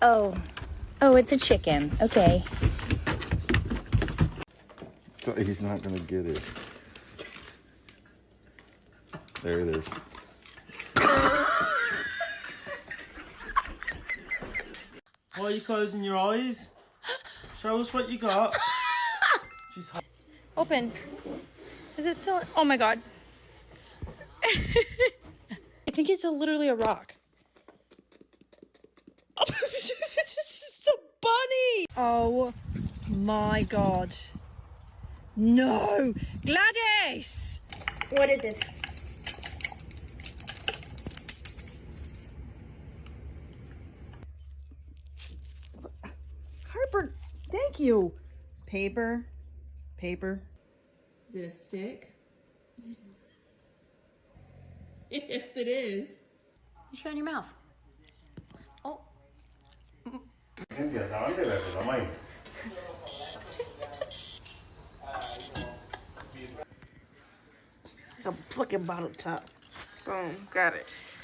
Oh. Oh, it's a chicken. Okay. So he's not gonna get it. There it is. Why are you closing your eyes? Show us what you got. She's hot. Open. Is it still? Oh my god. I think it's literally a rock. Oh, this is a bunny. Oh my god. No. Gladys. What is it? Harper, thank you. Paper. Paper. Is it a stick? Yes, it is. You show in your mouth. Oh. A fucking bottle top. Boom, got it.